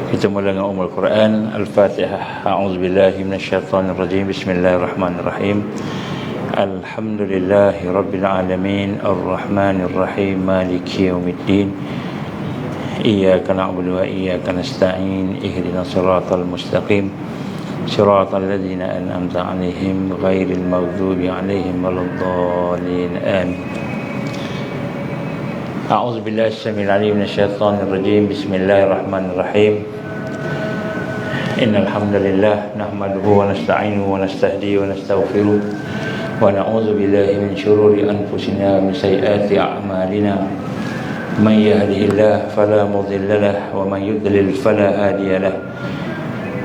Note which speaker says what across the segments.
Speaker 1: Kita mula dengan Ummul Quran, Al-Fatihah. A'udzubillahi minasyaitonirrajim. Bismillahirrahmanirrahim. Alhamdulillahi rabbil alamin, arrahmanir rahim, maliki yaumiddin. Iyyaka na'budu wa iyyaka nasta'in. Ihdinas siratal mustaqim. Siratal ladzina an'amta 'alaihim ghairil maghdubi 'alaihim waladdallin. Amin. A'udzubillahi as-sami'il 'alim minasyaitonir rajim. Bismillahirrahmanirrahim. Innal hamdalillah nahmaduhu wa nasta'inuhu wa nastahdihi wa nastaghfiruh wa na'udzu billahi min shururi anfusina wa min sayyiati a'malina. Man yahdihillahu fala mudilla lahu wa man yudlil fala hadiya lahu.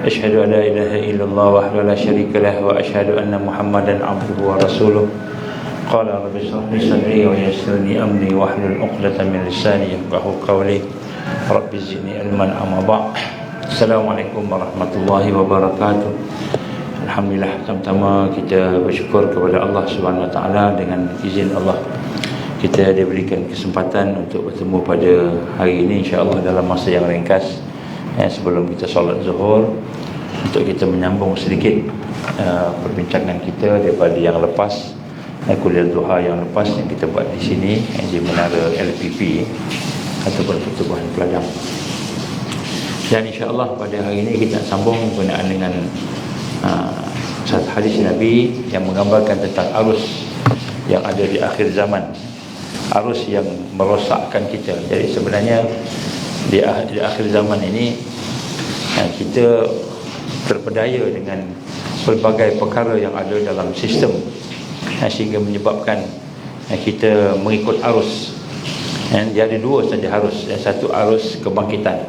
Speaker 1: Asyhadu an la ilaha illallah wahdahu la syarika lahu wa asyhadu anna Muhammadan 'abduhu wa rasuluh. Qala rabbi shrah li sadri wa yassir li amri wahlul 'uqdatam min lisani yafqahu qawli. Rabbi zidni ilman amma ba'd. Assalamualaikum warahmatullahi wabarakatuh. Alhamdulillah, pertama kita bersyukur kepada Allah Subhanahu Wa Taala. Dengan izin Allah kita diberikan kesempatan untuk bertemu pada hari ini, insya-Allah dalam masa yang ringkas sebelum kita solat zuhur, untuk kita menyambung sedikit perbincangan kita daripada yang lepas, kuliah duha yang lepas yang kita buat di sini di Menara LPP ataupun Pertubuhan Peladang. Dan insya-Allah pada hari ini kita sambung berkenaan dengan satu hadis Nabi yang menggambarkan tentang arus yang ada di akhir zaman, arus yang merosakkan kita. Jadi sebenarnya di akhir zaman ini kita terpedaya dengan pelbagai perkara yang ada dalam sistem, sehingga menyebabkan kita mengikut arus. Dia ada dua saja arus. Yang satu arus kebangkitan,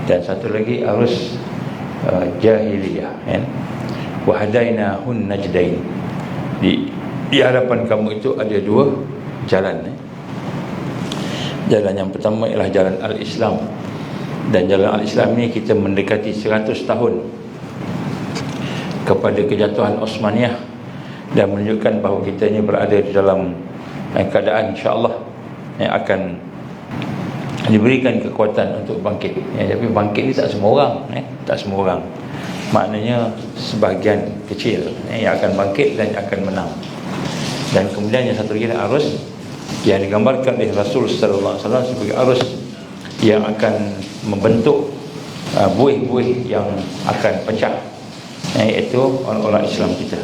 Speaker 1: dan satu lagi arus jahiliyah. Wa hadainahun najdain. Di hadapan kamu itu ada dua jalan. Jalan yang pertama ialah jalan al-Islam. Dan jalan al-Islam ini kita mendekati 100 tahun kepada kejatuhan Osmaniyah, dan menunjukkan bahawa kita ini berada di dalam keadaan insya-Allah yang akan diberikan kekuatan untuk bangkit. Tapi bangkit ni tak semua orang, tak semua orang. Maknanya sebahagian kecil yang akan bangkit dan akan menang. Dan kemudian yang satu lagi arus yang digambarkan oleh Rasul sallallahu alaihi wasallam sebagai arus yang akan membentuk buih-buih yang akan pecah, iaitu orang-orang Islam kita.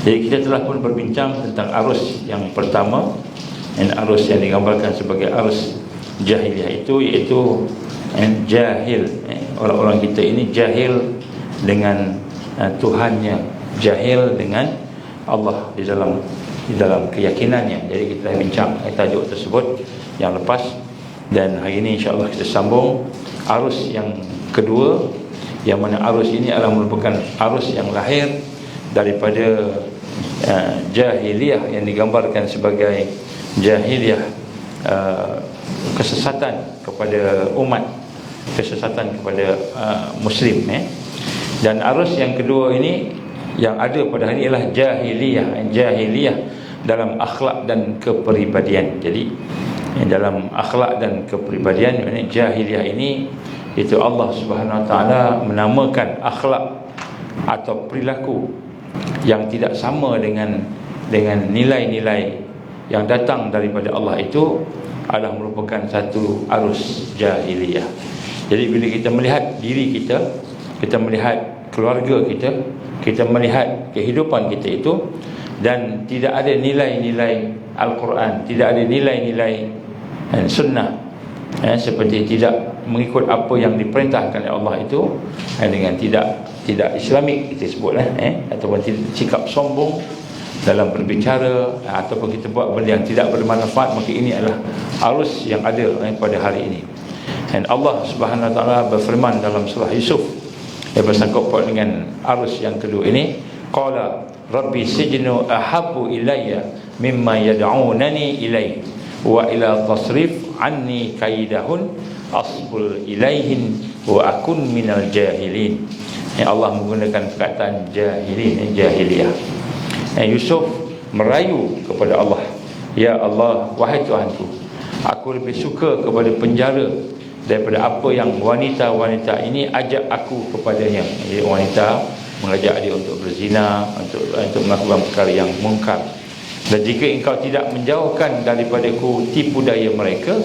Speaker 1: Jadi kita telah pun berbincang tentang arus yang pertama, dan arus yang digambarkan sebagai arus jahiliyah itu, iaitu jahil. Orang-orang kita ini jahil dengan Tuhannya, jahil dengan Allah di dalam keyakinannya. Jadi kita dah bincang tajuk tersebut yang lepas, dan hari ini insya-Allah kita sambung arus yang kedua, yang mana arus ini adalah merupakan arus yang lahir daripada jahiliyah yang digambarkan sebagai jahiliyah kesesatan kepada umat, kesesatan kepada Muslim. Dan arus yang kedua ini yang ada pada hari ini ialah jahiliyah dalam akhlak dan kepribadian. Jadi dalam akhlak dan kepribadian, jahiliyah ini itu Allah Subhanahu Wa Taala menamakan akhlak atau perilaku yang tidak sama dengan nilai-nilai yang datang daripada Allah, itu adalah merupakan satu arus jahiliyah. Jadi bila kita melihat diri kita, kita melihat keluarga kita, kita melihat kehidupan kita itu, dan tidak ada nilai-nilai Al-Quran, tidak ada nilai-nilai sunnah, seperti tidak mengikut apa yang diperintahkan oleh Allah itu, dengan tidak Islamik kita sebut, ataupun sikap sombong dalam berbicara, ataupun kita buat benda yang tidak bermanfaat, maka ini adalah arus yang ada pada hari ini. Dan Allah Subhanahu Wa Taala berfirman dalam surah Yusuf yang bersangkut dengan arus yang kedua ini, qala rabbi sijnu ahabbu ilayya mimma yad'unani ilai wa ila tasrif anni kaidahun asbul ilaihin wa akun minal jahilin. Allah menggunakan perkataan jahiliyah. Yusuf merayu kepada Allah, ya Allah, wahai Tuhanku, aku lebih suka kepada penjara daripada apa yang wanita-wanita ini ajak aku kepadanya. Jadi wanita mengajak dia untuk berzina, untuk melakukan perkara yang mungkar. Dan jika engkau tidak menjauhkan daripadaku tipu daya mereka,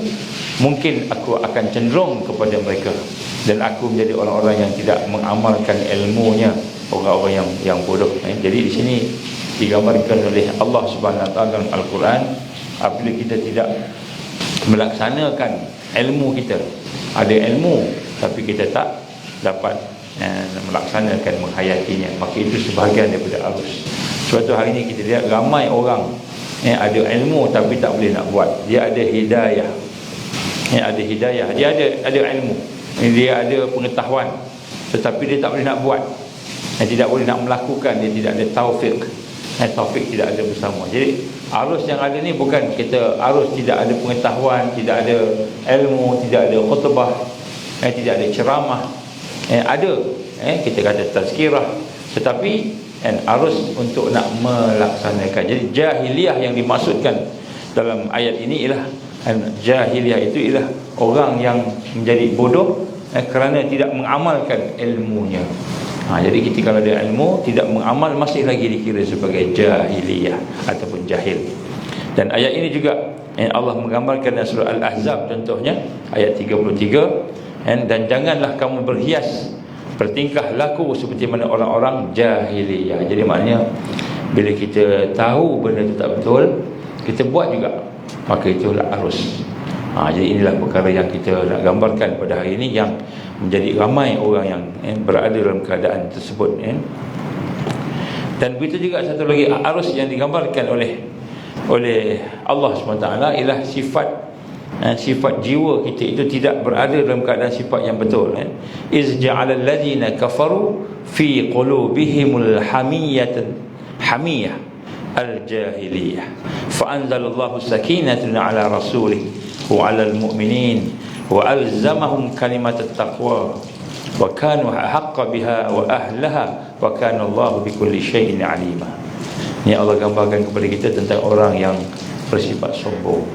Speaker 1: mungkin aku akan cenderung kepada mereka dan aku menjadi orang-orang yang tidak mengamalkan ilmunya, orang-orang yang bodoh. Jadi di sini digambarkan oleh Allah Subhanahu Wa Taala dalam Al-Quran, apabila kita tidak melaksanakan ilmu kita, ada ilmu tapi kita tak dapat melaksanakan, menghayatinya, maka itu sebahagian daripada arus. Suatu hari ini kita lihat ramai orang ada ilmu tapi tak boleh nak buat. Dia ada hidayah, ada hidayah, dia ada ilmu, dia ada pengetahuan, tetapi dia tak boleh nak buat, tidak boleh nak melakukan, dia tidak ada taufik. Taufik tidak ada bersama. Jadi arus yang ada ni bukan kita arus tidak ada pengetahuan, tidak ada ilmu, tidak ada khutbah, tidak ada ceramah, ada kita kata tazkirah, tetapi arus untuk nak melaksanakan. Jadi jahiliyah yang dimaksudkan dalam ayat ini ialah jahiliyah itu ialah orang yang menjadi bodoh kerana tidak mengamalkan ilmunya. Jadi kita kalau ada ilmu tidak mengamal, masih lagi dikira sebagai jahiliyah ataupun jahil. Dan ayat ini juga Allah menggambarkan dalam surah Al-Ahzab contohnya ayat 33, dan janganlah kamu berhias, bertingkah laku seperti mana orang-orang jahiliyah. Jadi maknanya bila kita tahu benda itu tak betul, kita buat juga, maka itulah arus. Jadi inilah perkara yang kita nak gambarkan pada hari ini, yang menjadi ramai orang yang berada dalam keadaan tersebut. Dan begitu juga satu lagi arus yang digambarkan oleh Allah SWT ialah sifat jiwa kita itu tidak berada dalam keadaan sifat yang betul. Iz ja'alal ladzina kafaru fi qulubihimul hamiyah al-jahiliyah fa anzalallahu sakinatan ala rasulih wa 'alal mu'minin wa alzamahum kalimat at-taqwa wa kanu haqqa biha wa ahlaha wa kana Allahu bikulli syai'in 'alima. Ini Allah gambarkan kepada kita tentang orang yang bersifat sombong.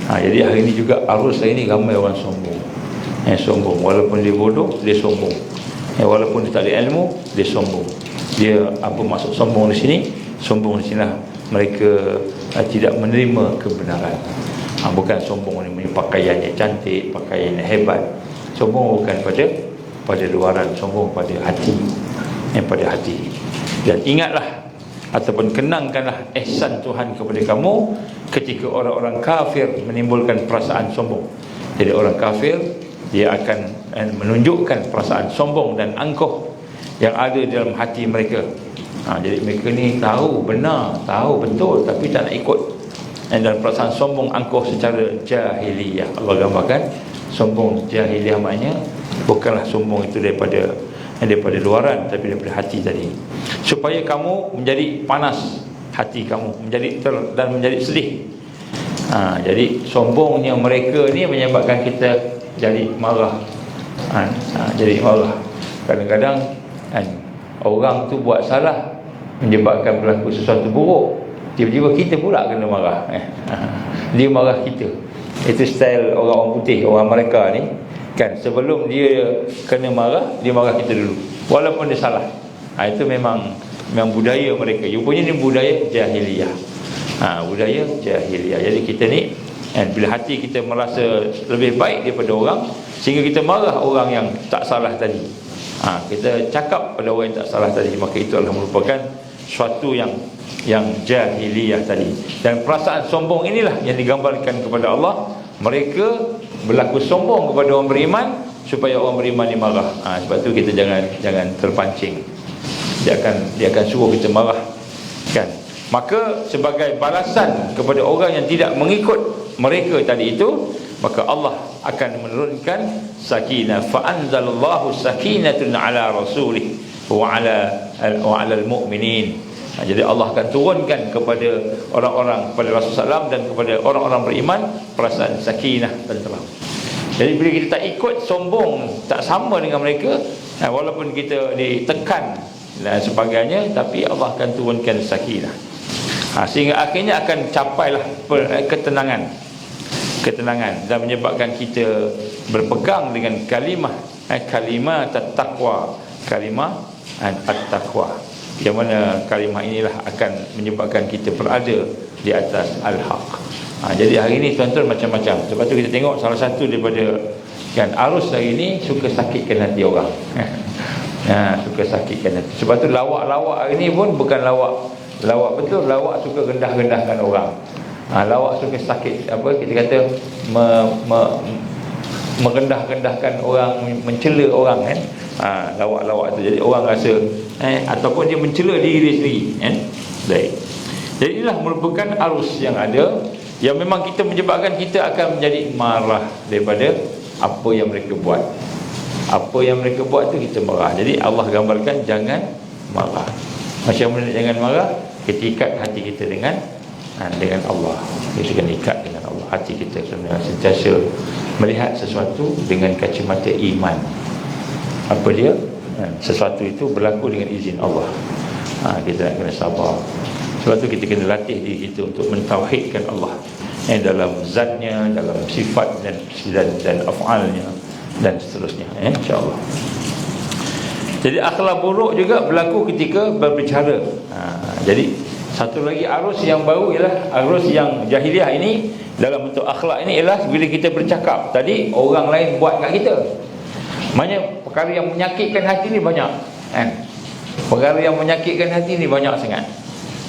Speaker 1: Jadi hari ini juga arus hari ini ramai orang sombong. Sombong walaupun dia bodoh, dia sombong. Walaupun dia tak ada ilmu, dia sombong. Dia apa maksud sombong di sini? Sombong di sinilah mereka tidak menerima kebenaran. Bukan sombong ni pakaiannya cantik, pakaiannya hebat. Sombong bukan pada luaran, sombong pada hati. Pada hati. Dan ingatlah ataupun kenangkanlah ihsan Tuhan kepada kamu ketika orang-orang kafir menimbulkan perasaan sombong. Jadi orang kafir dia akan menunjukkan perasaan sombong dan angkuh yang ada dalam hati mereka. Jadi mereka ni tahu benar, tahu betul, tapi tak nak ikut. Dan perasaan sombong angkuh secara jahiliyah. Allah gambarkan sombong jahiliyah maknanya bukanlah sombong itu daripada luaran, tapi daripada hati tadi. Supaya kamu menjadi panas hati kamu, dan menjadi sedih. Jadi sombongnya mereka ni menyebabkan kita jadi marah. Jadi marah. Kadang-kadang orang tu buat salah, menyebabkan berlaku sesuatu buruk, tiba-tiba kita pula kena marah. Dia marah kita. Itu style orang putih, orang mereka ni kan, sebelum dia kena marah, dia marah kita dulu walaupun dia salah. Itu memang budaya mereka. Rupanya ni budaya jahiliyah. Budaya jahiliyah. Jadi kita ni bila hati kita merasa lebih baik daripada orang, sehingga kita marah orang yang tak salah tadi, kita cakap pada orang yang tak salah tadi, maka itu adalah merupakan suatu yang jahiliyah tadi. Dan perasaan sombong inilah yang digambarkan kepada Allah. Mereka berlaku sombong kepada orang beriman supaya orang beriman ni marah. Sebab tu kita jangan terpancing. Dia akan suruh kita marah, kan? Maka sebagai balasan kepada orang yang tidak mengikut mereka tadi itu, maka Allah akan menurunkan sakinah. Fa anzalallahu sakinatan ala rasulih wa ala al-mu'minin. Jadi Allah akan turunkan kepada orang-orang, kepada Rasulullah SAW dan kepada orang-orang beriman perasaan sakinah dan tenang. Jadi bila kita tak ikut, sombong, tak sama dengan mereka, walaupun kita ditekan dan sebagainya, tapi Allah akan turunkan sakinah. Sehingga akhirnya akan capailah ketenangan. ketenangan, dan menyebabkan kita berpegang dengan kalimah at-taqwa, kalimah at-taqwa, yang mana kalimah inilah akan menyebabkan kita berada di atas al-haq. Jadi hari ini tuan-tuan macam-macam. Sebab tu kita tengok salah satu daripada arus hari ini suka sakitkan hati orang. Suka sakitkan hati. Sebab tu lawak-lawak hari ni pun bukan lawak betul, lawak suka rendah-rendahkan orang. Lawak suka sakit, kita kata merendah-rendahkan orang, mencela orang kan. Lawak-lawak tu, jadi orang rasa ataupun dia mencela diri dia sendiri kan. Baik. Jadi inilah merupakan arus yang ada, yang memang kita menyebabkan kita akan menjadi marah daripada apa yang mereka buat. Apa yang mereka buat tu kita marah. Jadi Allah gambarkan jangan marah. Macam mana jangan marah? Kita ikat hati kita dengan Allah. Kita kena ikat dengan Allah. Hati kita kena sentiasa melihat sesuatu dengan kacamata iman. Apa dia? Sesuatu itu berlaku dengan izin Allah. Kita nak kena sabar. Sebab tu kita kena latih diri kita untuk mentauhidkan Allah dalam zatnya, dalam sifat dan af'alnya dan seterusnya, insya-Allah. Jadi akhlak buruk juga berlaku ketika berbicara. Jadi satu lagi arus yang baru ialah arus yang jahiliah ini dalam bentuk akhlak ini ialah bila kita bercakap. Tadi orang lain buat kat kita. Maknanya perkara yang menyakitkan hati ni banyak, perkara yang menyakitkan hati ni banyak sangat.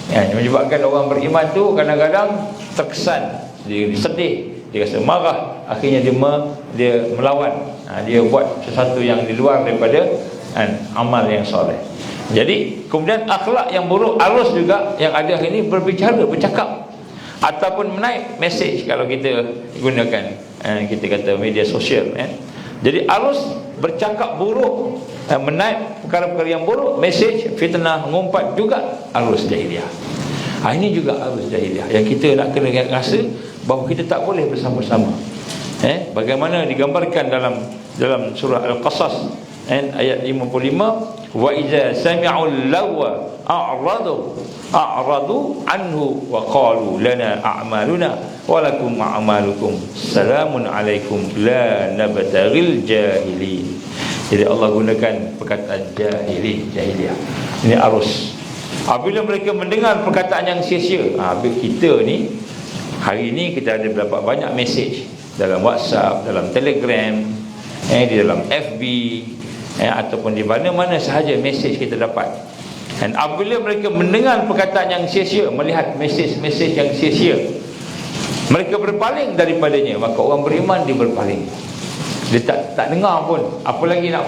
Speaker 1: Menyebabkan orang beriman tu kadang-kadang terkesan, dia sedih, dia rasa marah, akhirnya dia melawan, dia buat sesuatu yang di luar daripada amal yang soleh. Jadi kemudian akhlak yang buruk, arus juga yang ada hari ini berbicara, bercakap ataupun menaip mesej kalau kita gunakan kita kata media sosial. Jadi arus bercakap buruk, menaip perkara-perkara yang buruk, mesej fitnah, mengumpat juga arus jahiliah. Ini juga arus jahiliah yang kita nak kena rasa bahawa kita tak boleh bersama-sama. Bagaimana digambarkan dalam surah Al-Qasas ayat 55, wa idza sami'u lawa a'radu anhu wa qalu lana a'maluna wa lakum a'malukum salamun alaikum la nabtaghil jahilin. Jadi Allah gunakan perkataan jahiliyah. Ini arus. Apabila mereka mendengar perkataan yang sia-sia, kita ni hari ini kita ada berapa banyak mesej dalam WhatsApp, dalam Telegram, di dalam FB, ataupun di mana-mana sahaja mesej kita dapat. Dan apabila mereka mendengar perkataan yang sia-sia, melihat mesej-mesej yang sia-sia, mereka berpaling daripadanya. Maka orang beriman dia berpaling. Dia tak dengar pun, apalagi nak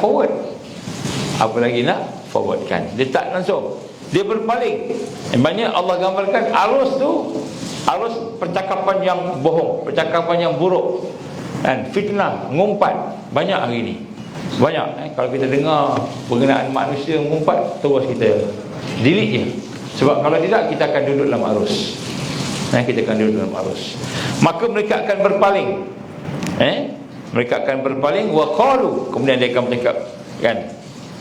Speaker 1: forwardkan. Dia tak langsung, dia berpaling. Banyak Allah gambarkan arus tu, arus percakapan yang bohong, percakapan yang buruk, dan fitnah, mengumpat. Banyak hari ini, banyak. Kalau kita dengar berkenaan manusia mengumpat, terus kita delete je. Sebab kalau tidak, kita akan duduk dalam arus. Kita akan duduk dalam arus. Maka mereka akan berpaling. Mereka akan berpaling, wa qalu, kemudian dia akan bercakap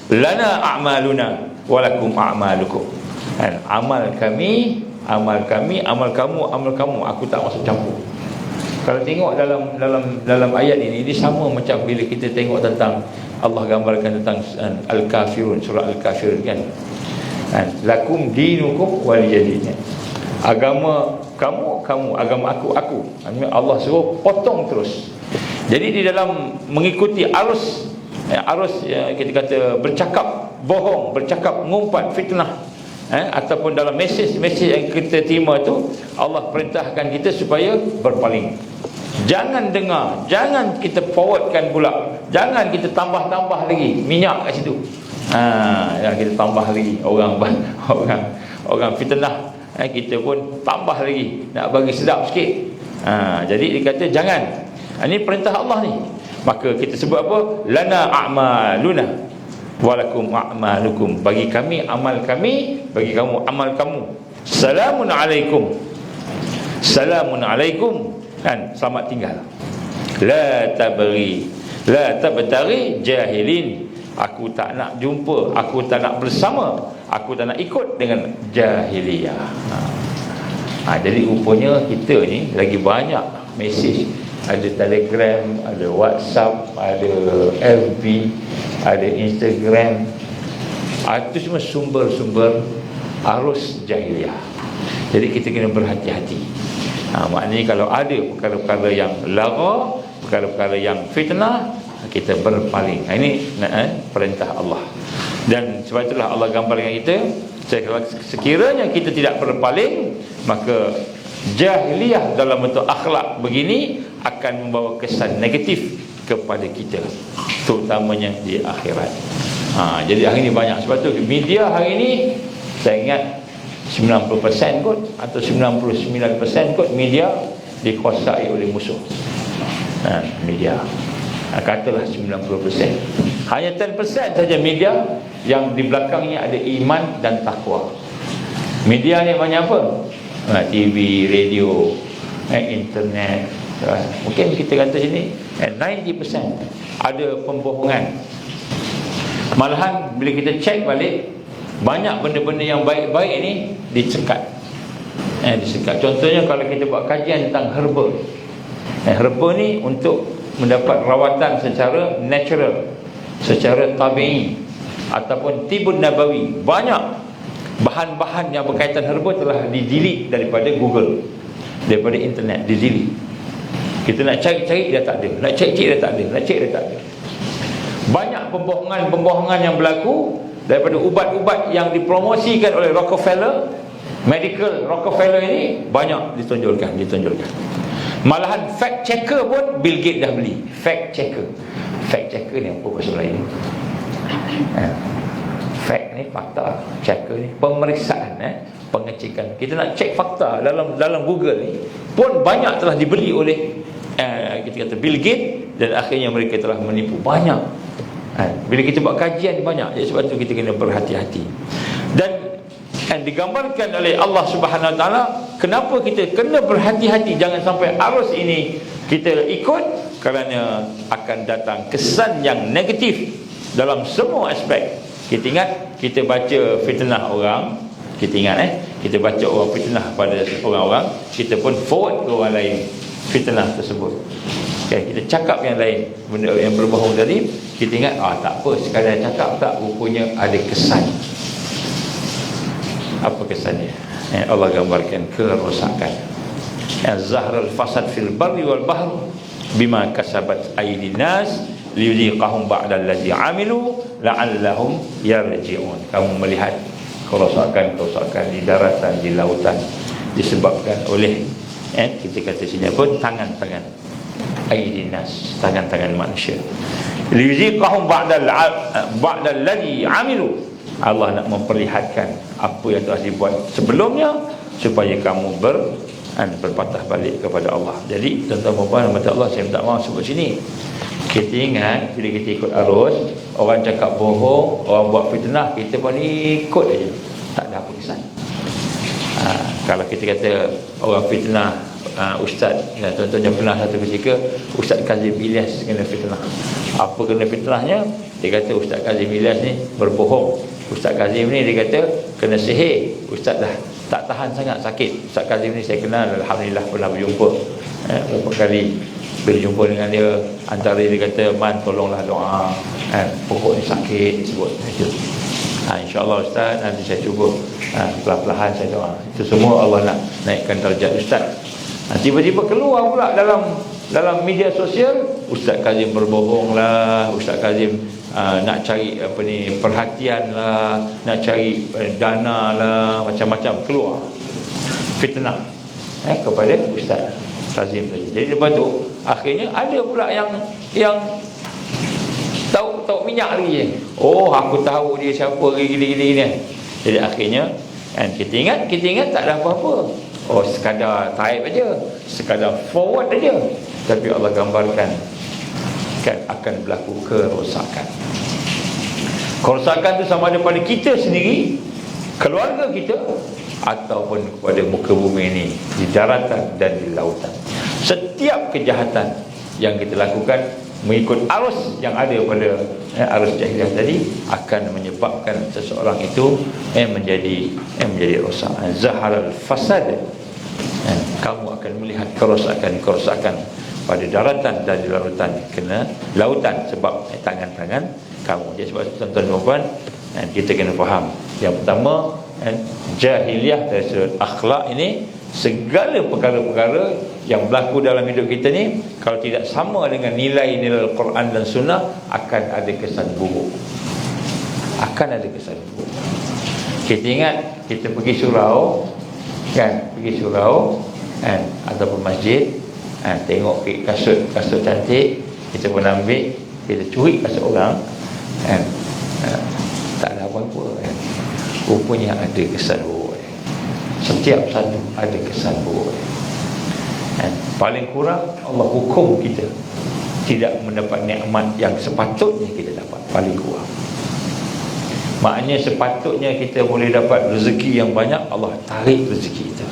Speaker 1: lana a'maluna wa lakum a'malukum. Amal kami, amal kamu, aku tak masuk campur. Kalau tengok dalam ayat ini, dia sama macam bila kita tengok tentang Allah gambarkan tentang Al-Kafirun, surah Al-Kafirun kan. Lakum dinukum waliyadin. Agama kamu, agama aku. Allah suruh potong terus. Jadi di dalam mengikuti arus kita kata bercakap bohong, bercakap mengumpat, fitnah, ataupun dalam mesej-mesej yang kita terima tu, Allah perintahkan kita supaya berpaling. Jangan dengar, jangan kita forwardkan pula, jangan kita tambah-tambah lagi minyak kat situ. Kita tambah lagi orang fitnah, kita pun tambah lagi nak bagi sedap sikit. Jadi dia kata jangan. Ini perintah Allah ni. Maka kita sebut apa? Lana a'maluna walakum a'malukum. Bagi kami amal kami, bagi kamu amal kamu. Salamun alaikum. Salamun alaikum. Selamat tinggal. La tabtaghi jahilin. Aku tak nak jumpa, aku tak nak bersama, aku tak nak ikut dengan jahiliyah. Jadi rupanya kita ni lagi banyak mesej ada Telegram, ada WhatsApp, ada FB, ada Instagram. Itu semua sumber-sumber arus jahiliah. Jadi kita kena berhati-hati. Maknanya kalau ada perkara-perkara yang lara, perkara-perkara yang fitnah, kita berpaling. Ini perintah Allah. Dan sebab itulah Allah gambarkan kita, sekiranya kita tidak berpaling, maka jahiliyah dalam bentuk akhlak begini akan membawa kesan negatif kepada kita, terutamanya di akhirat. Jadi hari ini banyak. Sebab tu media hari ini, saya ingat 90% kot atau 99% kot media dikuasai oleh musuh. Media, katalah 90%. Hanya 10% saja media yang di belakangnya ada iman dan takwa. Media ni banyak apa? TV, radio, internet. Mungkin kita kata sini 90% ada pembohongan. Malahan bila kita cek balik, banyak benda-benda yang baik-baik ni disekat. Disekat. Contohnya kalau kita buat kajian tentang herba. Herba ni untuk mendapat rawatan secara natural, secara tabi'i, ataupun tibun nabawi. Banyak bahan-bahan yang berkaitan herba telah di-delete daripada Google, daripada internet, di-delete. Kita nak cari-cari dah tak ada, nak cek-cek dah tak ada, nak cek dah tak ada. Banyak pembohongan-pembohongan yang berlaku daripada ubat-ubat yang dipromosikan oleh Rockefeller, medical Rockefeller ini banyak ditonjolkan. Malahan fact checker pun Bill Gates dah beli. Fact checker ni apa bahasa Melayu? Fact ni fakta, checker ni pemeriksaan, pengecekan. Kita nak cek fakta dalam Google ni pun banyak telah dibeli oleh kita kata Bill Gates, dan akhirnya mereka telah menipu banyak. Bila kita buat kajian banyak, sebab tu kita kena berhati-hati. Dan digambarkan oleh Allah Subhanahu Wa Taala, kenapa kita kena berhati-hati jangan sampai arus ini kita ikut, kerana akan datang kesan yang negatif dalam semua aspek. Kita ingat, kita baca fitnah orang, kita ingat kita baca orang fitnah pada orang-orang, kita pun forward ke orang lain fitnah tersebut. Kita cakap yang lain, benda yang berbohong tadi, kita ingat tak apa, sekadar cakap, tak, rupanya ada kesan. Apa kesannya? Allah gambarkan kerosakan. Zahrul fasad fil barri wal bahr bima kasabat aydin nas liyuziqahum ba'dal ladzi amilu la'allahum yarji'un. Kamu melihat kerosakan di daratan, di lautan, disebabkan oleh kita kata sini pun tangan-tangan aydin nas, tangan-tangan manusia. Liyuziqahum ba'dal ladzi amilu. Allah nak memperlihatkan apa yang telah dibuat sebelumnya, supaya kamu berpatah balik kepada Allah. Jadi tuan-tuan dan puan, Allah, saya minta maaf sebut sini. Kita ingat bila kita ikut arus, orang cakap bohong, orang buat fitnah, kita pun ikut aja, tak ada apa kesan. Kalau kita kata orang fitnah ustaz, tuan-tuan yang pernah satu ketika Ustaz Kazim Ilyas kena fitnah. Apa kena fitnahnya? Dia kata Ustaz Kazim Ilyas ni berbohong. Ustaz Kazim ni dia kata kena sihir. Ustaz dah tak tahan sangat sakit. Ustaz Kazim ni saya kenal, alhamdulillah pernah berjumpa beberapa kali. Bila jumpa dengan dia, antara dia kata, "Man, tolonglah doa, pokok ni sakit," disebut itu. InsyaAllah Ustaz, nanti saya cuba perlahan-lahan saya doa. Itu semua Allah nak naikkan darjat Ustaz. Tiba-tiba keluar pula dalam media sosial, Ustaz Kazim berbohong lah, Ustaz Kazim nak cari perhatian lah, nak cari dana lah, macam-macam keluar fitnah kepada Ustaz Kazim tadi. Jadi lepas tu akhirnya ada pula yang tahu minyak lagi. Oh, aku tahu dia siapa, gini. Jadi akhirnya kita ingat tak ada apa-apa. Oh, sekadar type aja, sekadar forward aja. Tapi Allah gambarkan akan berlaku kerosakan. Kerosakan itu sama ada pada kita sendiri, keluarga kita, ataupun kepada muka bumi ini, di daratan dan di lautan. Setiap kejahatan yang kita lakukan mengikut arus yang ada pada arus jahiliah tadi akan menyebabkan seseorang itu menjadi rosak. Zaharal fasad. Kamu akan melihat kerosakan pada daratan dan di lautan, kena lautan sebab tangan-tangan kamu. Jadi sebab tuan-tuan dan puan, kita kena faham. Yang pertama, jahiliah dari sudut akhlak ini, segala perkara-perkara yang berlaku dalam hidup kita ni, kalau tidak sama dengan nilai-nilai Al-Quran dan Sunnah, akan ada kesan buruk. Akan ada kesan buruk. Kita ingat, kita pergi surau kan, pergi surau kan, ataupun masjid kan, tengok kasut cantik, kita pun ambil, kita curi kasut orang kan, tak ada apa-apa kan. Rupanya ada kesan buruk. Setiap satu ada kesan buruk. Paling kurang Allah hukum kita tidak mendapat nikmat yang sepatutnya kita dapat. Paling kurang, maknanya sepatutnya kita boleh dapat rezeki yang banyak, Allah tarik rezeki kita.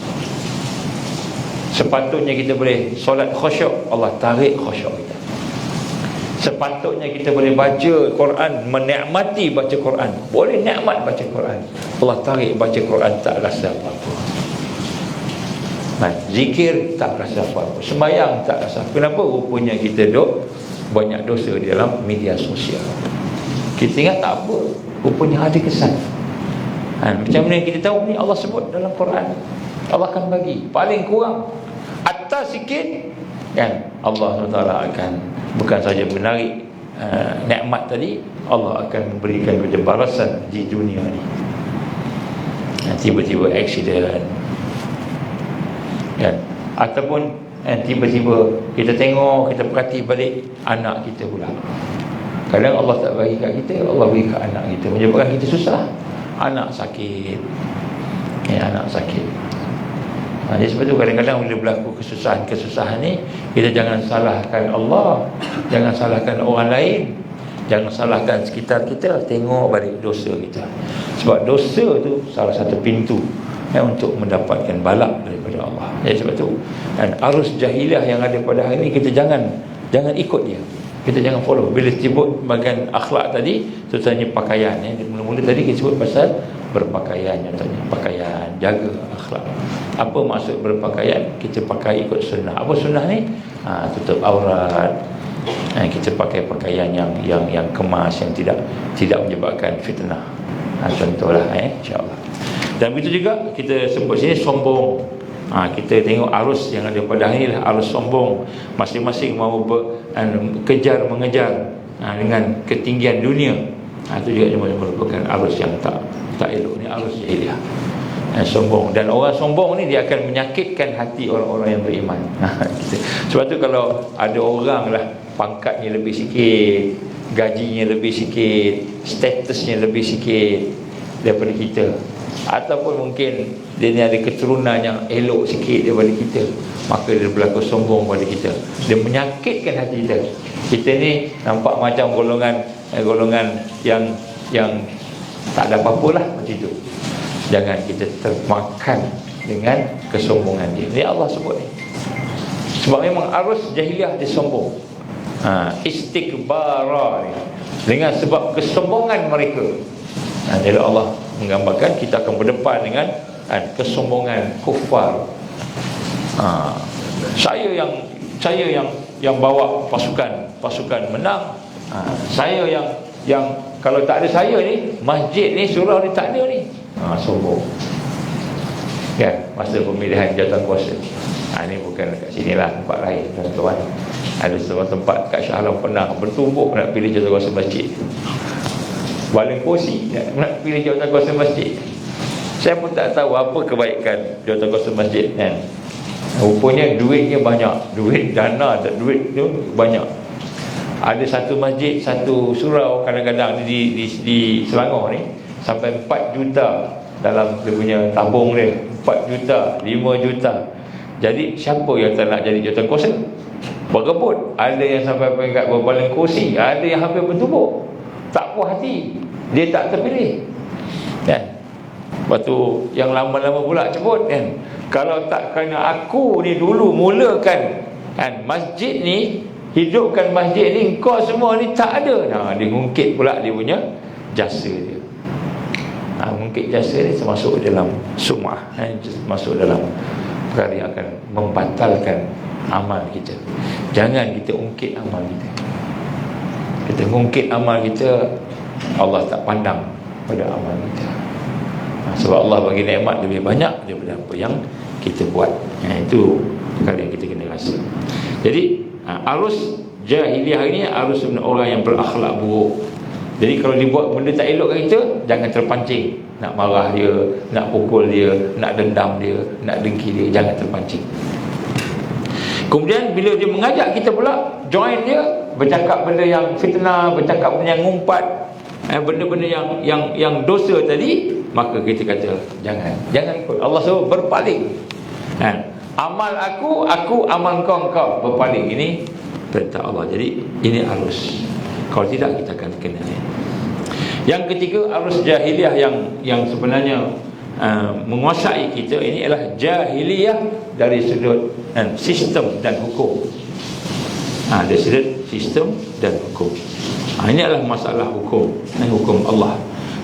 Speaker 1: Sepatutnya kita boleh solat khusyuk, Allah tarik khusyuk kita. Sepatutnya kita boleh baca Quran, menikmati baca Quran, boleh nikmat baca Quran, Allah tarik baca Quran, tak rasa apa-apa. Zikir tak rasa apa-apa, sembahyang tak rasa. Kenapa? Rupanya kita banyak dosa di dalam media sosial. Kita ingat tak apa, rupanya ada kesan. Macam mana kita tahu ni? Allah sebut dalam Quran, Allah akan bagi paling kurang atas sikit kan. Allah SWT akan bukan saja menarik nikmat tadi, Allah akan memberikan kita balasan di dunia ni. Tiba-tiba accident kan, ataupun tiba-tiba kita tengok, kita perhati balik anak kita pula. Kadang Allah tak bagi kat kita, Allah bagi kat anak kita, menyebabkan kita susah. Anak sakit, anak sakit. Jadi sebab tu kadang-kadang bila berlaku kesusahan ni, kita jangan salahkan Allah, jangan salahkan orang lain, jangan salahkan sekitar kita. Tengok balik dosa kita. Sebab dosa tu salah satu pintu untuk mendapatkan balak daripada Allah. Jadi sebab tu arus jahiliah yang ada pada hari ini, kita jangan ikut dia. Kita jangan follow. Bila sebut bahagian akhlak tadi, terutamanya pakaian, mula-mula tadi kita sebut pasal berpakaian, contohnya pakaian, jaga akhlak. Apa maksud berpakaian? Kita pakai ikut sunnah. Apa sunnah ni? Tutup aurat. Kita pakai pakaian yang kemas, yang tidak menyebabkan fitnah. Contohlah insya-Allah. Dan begitu juga kita sebut sini sombong. Kita tengok arus yang ada pada hari ini, arus sombong. Masing-masing mahu mengejar dengan ketinggian dunia. Itu juga merupakan arus yang tak elok. Ini arus jahiliah, sombong. Dan orang sombong ni dia akan menyakitkan hati orang-orang yang beriman. Sebab tu kalau ada orang lah pangkatnya lebih sikit, gajinya lebih sikit, statusnya lebih sikit daripada kita, ataupun mungkin dia ni ada keturunan yang elok sikit daripada kita, maka dia berlaku sombong pada kita. Dia menyakitkan hati kita. Kita ni nampak macam golongan yang tak ada apa-apa lah macam itu. Jangan kita termakan dengan kesombongan dia. Ini Allah sebut ni. Sebab memang arus jahiliah dia sombong. Istikbara ni, dengan sebab kesombongan mereka. Jadi Allah menggambarkan kita akan berdepan dengan kesombongan kufar. Saya yang bawa pasukan menang. Saya yang kalau tak ada saya ni, masjid ni, surau ni tak ada ni. Sombong. Kan, masa pemilihan jawatankuasa. Ini bukan kat sini lah, tempat lain tuan-tuan. Ada sebuah tempat kat Shah Alam pernah bertumbuk nak pilih jawatankuasa masjid. Baling kursi nak pilih jawatankuasa masjid. Saya pun tak tahu apa kebaikan jawatankuasa masjid kan. Rupanya duitnya banyak, duit dana, duit tu banyak. Ada satu masjid, satu surau kadang-kadang di Selangor ni sampai 4 juta dalam dia punya tabung dia. 4 juta, 5 juta. Jadi siapa yang tak nak jadi jawatankuasa? Berebut. Ada yang sampai peringkat berbaling kursi, ada yang hampir bertumbuk. Tak puas hati, dia tak terpilih kan. Lepas tu yang lama-lama pula sebut kan, kalau tak kerana aku ni dulu mulakan kan masjid ni, hidupkan masjid ni, kau semua ni tak ada. Dia ngungkit pula dia punya jasa dia. Ngungkit jasa dia termasuk dalam sum'ah, masuk dalam perkara yang akan membatalkan amal kita. Jangan kita ungkit amal kita. Kita ungkit amal kita, Allah tak pandang pada amal kita. Sebab Allah bagi nikmat lebih banyak daripada apa yang kita buat. Itu perkara yang kita kena rasa. Jadi arus jahiliah ini arus orang yang berakhlak buruk. Jadi kalau dia buat benda tak elok kat kita, jangan terpancing nak marah dia, nak pukul dia, nak dendam dia, nak dengki dia. Jangan terpancing. Kemudian bila dia mengajak kita pula join dia, bercakap benda yang fitnah, bercakap benda yang ngumpat, benda-benda yang dosa tadi, maka kita kata jangan ikut. Allah suruh berpaling. Amal aku amal kau berpaling. Ini perintah Allah. Jadi ini arus. Kalau tidak kita akan kena. Yang ketiga, arus jahiliah yang sebenarnya menguasai kita ini adalah jahiliyah dari sudut sistem dan hukum. Dari sudut sistem dan hukum. Ini adalah masalah hukum dan hukum Allah.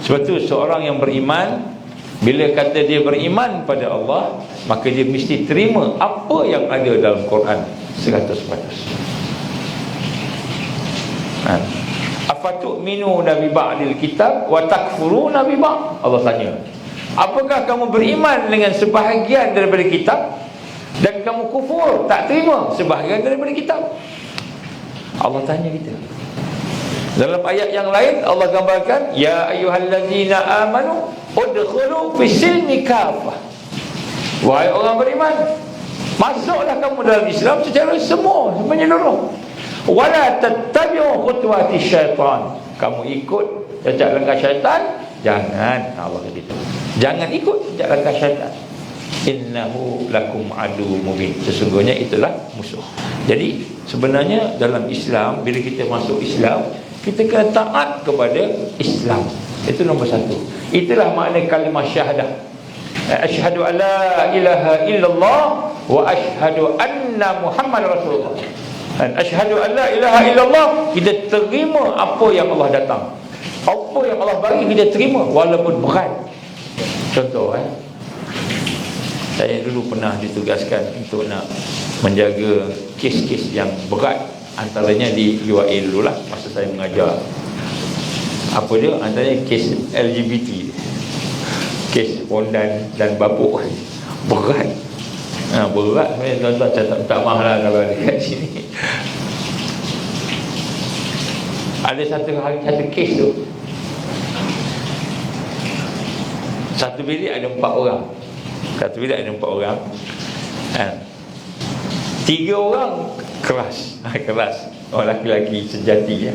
Speaker 1: Sebab itu seorang yang beriman, bila kata dia beriman pada Allah, maka dia mesti terima apa yang ada dalam Quran 100%. Afatu'minuna bi ba'dil kitab wa takfuruna bi ba'd. Allah tanya, apakah kamu beriman dengan sebahagian daripada kitab dan kamu kufur, tak terima sebahagian daripada kitab? Allah tanya kita. Dalam ayat yang lain Allah gambarkan, ya ayyuhallazina amanu udkhulu fis-silmi kafah. Wahai orang beriman, masuklah kamu dalam Islam secara semua, menyeluruh. Wala tattabi'u khutuwati syaitan. Kamu ikut jejak langkah syaitan, jangan. Allah kata, jangan ikut jejak langkah syaitan. Innahu lakum adu mubin. Sesungguhnya itulah musuh. Jadi sebenarnya dalam Islam, bila kita masuk Islam, kita kena taat kepada Islam. Itu nombor satu. Itulah makna kalimah syahadah. Asyhadu an la ilaha illallah wa asyhadu anna Muhammad Rasulullah. Asyhadu an la ilaha illallah, kita terima apa yang Allah datang, apa yang Allah bagi kita terima walaupun berat. Contoh, saya dulu pernah ditugaskan untuk nak menjaga kes-kes yang berat. Antaranya di UAE dululah, masa saya mengajar. Apa dia? Antaranya kes LGBT, kes pondan dan bapuk. Berat. Berat sebenarnya, tuan-tuan. Saya tak mahal lah kalau ada kat sini. Ada satu kes tu, satu bilik ada 4 orang. Satu bilik ada 4 orang. 3 orang keras. Orang laki-laki sejati.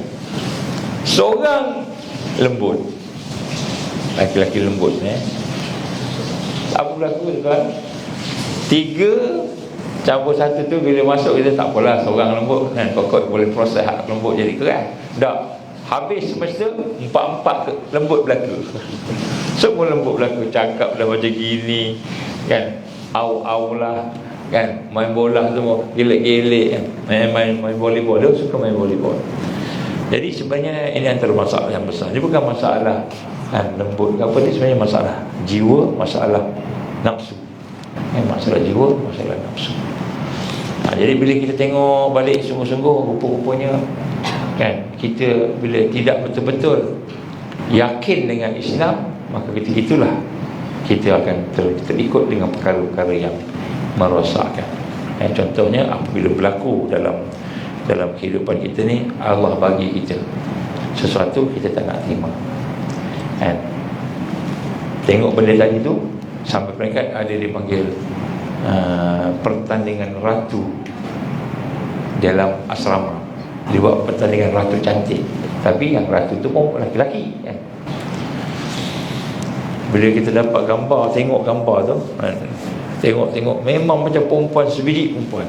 Speaker 1: Seorang lembut. Laki-laki lembut. Apa berlaku tuan? 3 campur 1 tu, bila masuk kita tak apalah, seorang lembut kan, pokok boleh proses hak lembut jadi keras. Dah habis semester 4 lembut berlaku. Semua lembut berlaku, cakap dah macam gini kan, au lah kan, main bola semua gelek-gelek kan, main volleyball. Dia suka main volleyball. Jadi sebenarnya ini antara masalah yang besar. Dia bukan masalah lembut apa ni, sebenarnya masalah jiwa, masalah nafsu. Masalah jiwa, masalah nafsu. Jadi bila kita tengok balik sungguh-sungguh, rupa-rupanya kan, kita bila tidak betul-betul yakin dengan Islam, maka ketika itulah kita akan terikut dengan perkara-perkara yang merosakkan. Contohnya apabila berlaku dalam kehidupan kita ni, Allah bagi kita sesuatu kita tak nak terima. Tengok benda tadi tu sampai peringkat ada dipanggil pertandingan ratu dalam asrama. Dia buat pertandingan ratu cantik, tapi yang ratu tu pun lelaki kan. Bila kita dapat gambar, tengok gambar tu, tengok memang macam perempuan, sebiji perempuan.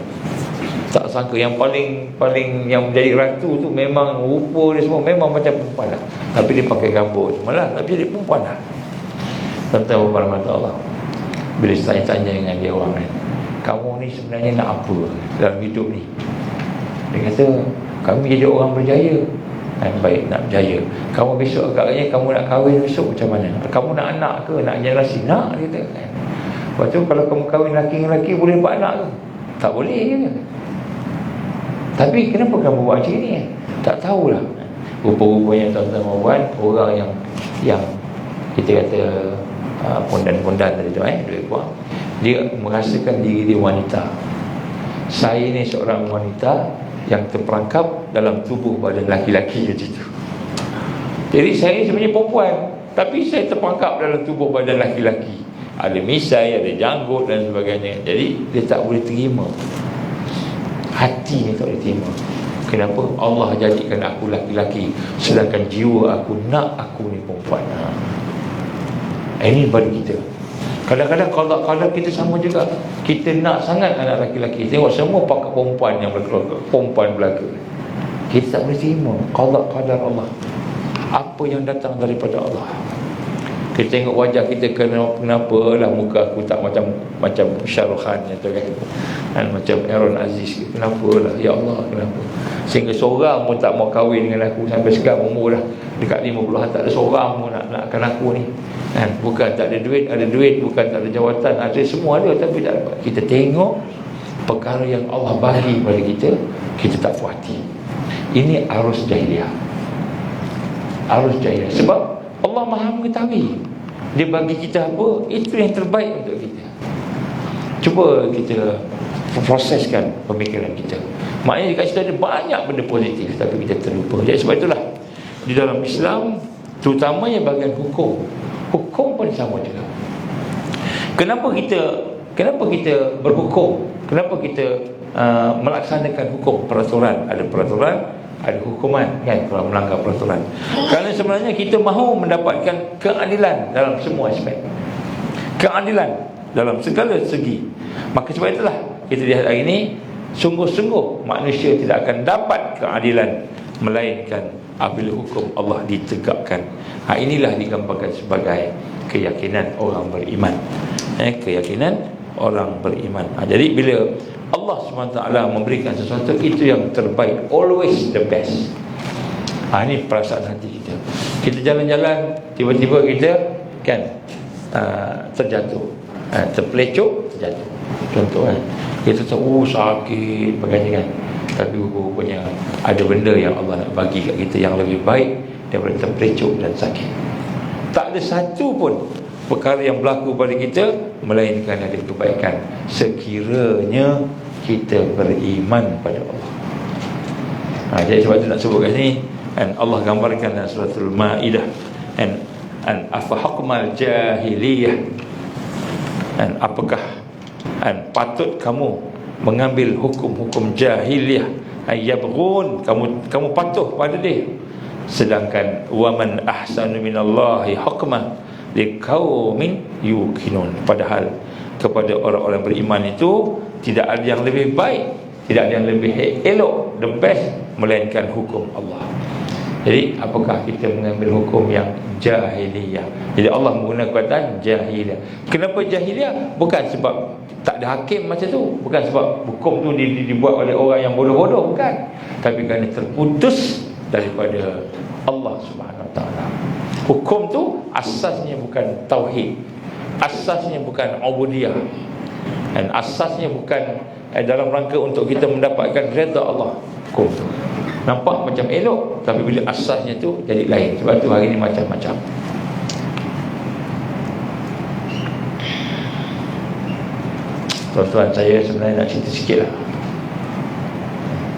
Speaker 1: Tak sangka yang paling yang menjadi ratu tu memang rupa dia semua memang macam perempuan lah. Tapi dia pakai gambut malah, tapi dia perempuan lah. Tentang rahmat Allah. Bila tanya-tanya dengan dia orang kan, kamu ni sebenarnya nak apa dalam hidup ni? Dia kata, kami jadi orang berjaya. Baik, nak berjaya. Kamu besok agaknya kamu nak kahwin besok macam mana? Kamu nak anak ke? Nak generasi? Nak, dia kata kan. Lepas tu kalau kamu kahwin lelaki-lelaki boleh dapat anak ke? Tak boleh, dia kata. Tapi kenapa kamu buat macam ni? Tak tahulah. Rupa-rupanya tuan-tuan orang yang kita kata pondan-pondan tadi tu, duit buang, dia merasakan diri dia wanita. Saya ni seorang wanita yang terperangkap dalam tubuh badan laki-laki macam tu. Jadi saya sebenarnya perempuan, tapi saya terperangkap dalam tubuh badan laki-laki. Ada misai, ada janggut dan sebagainya. Jadi dia tak boleh terima. Hati ni tak boleh terima. Kenapa Allah jadikan aku laki-laki, sedangkan jiwa aku nak aku ni perempuan. Ini bagi kita. Kadang-kadang kalau kita sama juga, kita nak sangat anak laki-laki. Tengok semua pakai perempuan yang berkeluarga, perempuan belaka. Kita tak boleh terima qadar Allah, apa yang datang daripada Allah. Kita tengok wajah kita, kenapa lah muka aku tak macam Syahrukh Khan tu kan, dan macam Aaron Aziz, kenapa lah ya Allah, kenapa sehingga seorang pun tak mau kahwin dengan aku sampai sekarang umur dah dekat 50, tak ada seorang pun nakkan aku ni kan. Bukan tak ada duit, ada duit. Bukan tak ada jawatan, ada, semua ada, tapi tak dapat. Kita tengok perkara yang Allah bagi pada kita, kita tak puas hati. Ini arus jahiliah. Arus jahiliah. Sebab Allah Maha mengetahui Dia bagi kita apa, itu yang terbaik untuk kita. Cuba kita proseskan pemikiran kita. Maknanya dekat situ ada banyak benda positif, tapi kita terlupa. Jadi sebab itulah di dalam Islam, terutamanya bahagian hukum pun sama juga. Kenapa kita berhukum? Kenapa kita melaksanakan hukum, peraturan? Ada peraturan, ada hukuman kan, kalau melanggar peraturan. Kerana sebenarnya kita mahu mendapatkan keadilan dalam semua aspek, keadilan dalam segala segi. Maka sebab itulah kita lihat hari ini, sungguh-sungguh manusia tidak akan dapat keadilan melainkan apabila hukum Allah ditegakkan. Inilah digambarkan sebagai keyakinan orang beriman. Keyakinan orang beriman. Jadi bila Allah SWT memberikan sesuatu, itu yang terbaik, always the best. Ini perasaan hati kita. Kita jalan-jalan, tiba-tiba kita kan terjatuh, terpelecok, terjatuh. Contoh kan, kita tahu sakit bagainya kan, tapi rupanya ada benda yang Allah nak bagi kat kita yang lebih baik daripada terpelecok dan sakit. Tak ada satu pun perkara yang berlaku pada kita melainkan ada kebaikan, sekiranya kita beriman pada Allah. Jadi sebab itu nak sebut kat sini, dan Allah gambarkan dalam suratul Maidah, dan afa hukmal jahiliyah, dan apakah patut kamu mengambil hukum-hukum jahiliyah, yabghun, kamu patuh pada dia, sedangkan waman ahsanu minallahi hukman liqaumin yuqinun, padahal kepada orang-orang beriman itu tidak ada yang lebih baik, tidak ada yang lebih elok, the best, melainkan hukum Allah. Jadi apakah kita mengambil hukum yang jahiliyah? Jadi Allah menggunakan perkataan jahiliyah. Kenapa jahiliyah? Bukan sebab tak ada hakim macam tu, bukan sebab hukum tu dibuat oleh orang yang bodoh-bodoh, bukan, tapi kerana terputus daripada Allah Subhanahu Wa Taala. Hukum tu asasnya bukan tauhid, asasnya bukan ubudiyah, dan asasnya bukan dalam rangka untuk kita mendapatkan redha Allah. Hukum tu nampak macam elok, tapi bila asasnya tu jadi lain. Sebab tu hari ni macam-macam. Tuan-tuan, saya sebenarnya nak cerita sikit lah.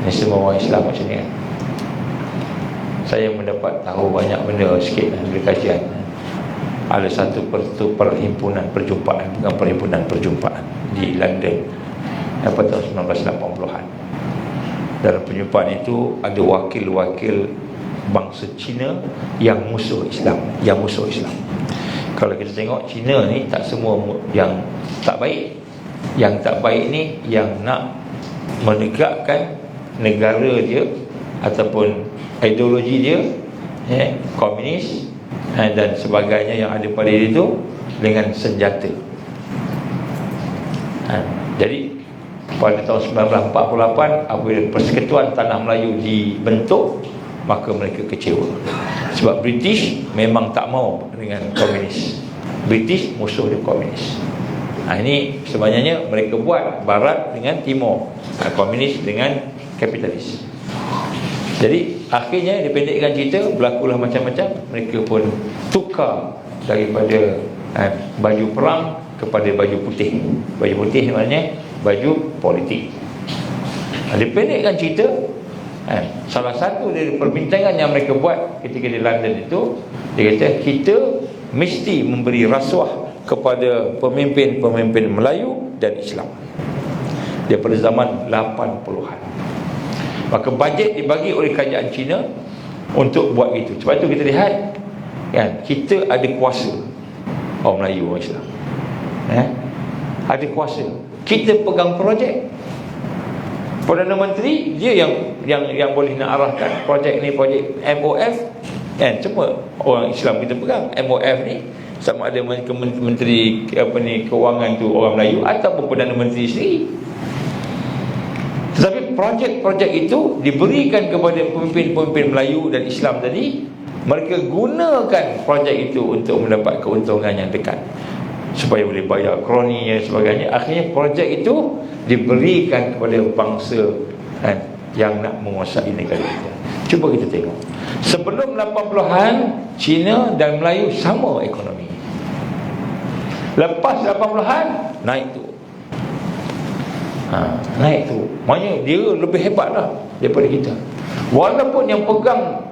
Speaker 1: Ini semua orang Islam macam ni kan. Saya mendapat tahu banyak benda sikit dari kajian. Ada satu perhimpunan perjumpaan, bukan perhimpunan perjumpaan, di London tahun 1980-an. Dalam perjumpaan itu ada wakil-wakil bangsa Cina yang musuh Islam, Kalau kita tengok Cina ni, tak semua yang tak baik. Yang tak baik ni yang nak menegakkan negara dia ataupun ideologi dia, komunis dan sebagainya yang ada pada dia itu, dengan senjata. Jadi pada tahun 1948 apabila Persekutuan Tanah Melayu dibentuk, maka mereka kecewa. Sebab British memang tak mau dengan komunis. British musuh dia komunis. Ini sebenarnya mereka buat Barat dengan Timur, komunis dengan kapitalis. Jadi akhirnya dipendekkan cerita, berlakulah macam-macam. Mereka pun tukar daripada baju perang kepada baju putih. Baju putih maknanya baju politik. Dipendekkan cerita, salah satu dari perbincangan yang mereka buat ketika di London itu, dia kata kita mesti memberi rasuah kepada pemimpin-pemimpin Melayu dan Islam daripada zaman 80-an. Maka bajet dibagi oleh kerajaan Cina untuk buat itu. Sebab itu kita lihat kan, kita ada kuasa, orang Melayu, orang Islam, ada kuasa. Kita pegang projek. Perdana Menteri dia yang boleh nak arahkan projek ni, projek MOF kan, semua orang Islam kita pegang. MOF ni sama ada menteri kewangan tu orang Melayu ataupun Perdana Menteri sendiri. Tetapi projek-projek itu diberikan kepada pemimpin-pemimpin Melayu dan Islam tadi. Mereka gunakan projek itu untuk mendapat keuntungan yang dekat, supaya boleh bayar kroni dan sebagainya. Akhirnya projek itu diberikan kepada bangsa yang nak menguasai negara kita. Cuba kita tengok, sebelum 80-an Cina dan Melayu sama ekonomi. Lepas 80-an naik tu, naik tu, maknanya dia lebih hebat lah daripada kita. Walaupun yang pegang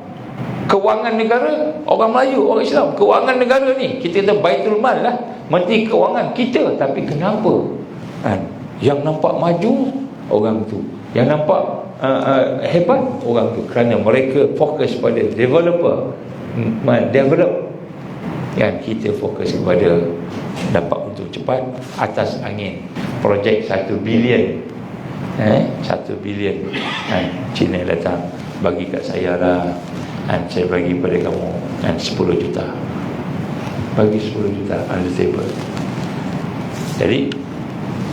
Speaker 1: kewangan negara orang Melayu, orang Islam, kewangan negara ni kita kata Baitul Mal lah, menteri kewangan kita. Tapi kenapa yang nampak maju orang tu, yang nampak hebat orang tu? Kerana mereka fokus pada develop kan, kita fokus kepada dapat untung cepat atas angin. Projek 1 bilion 1 bilion Cina datang bagi kat saya lah, saya bagi pada kamu 10 juta. Bagi 10 juta on the table. Jadi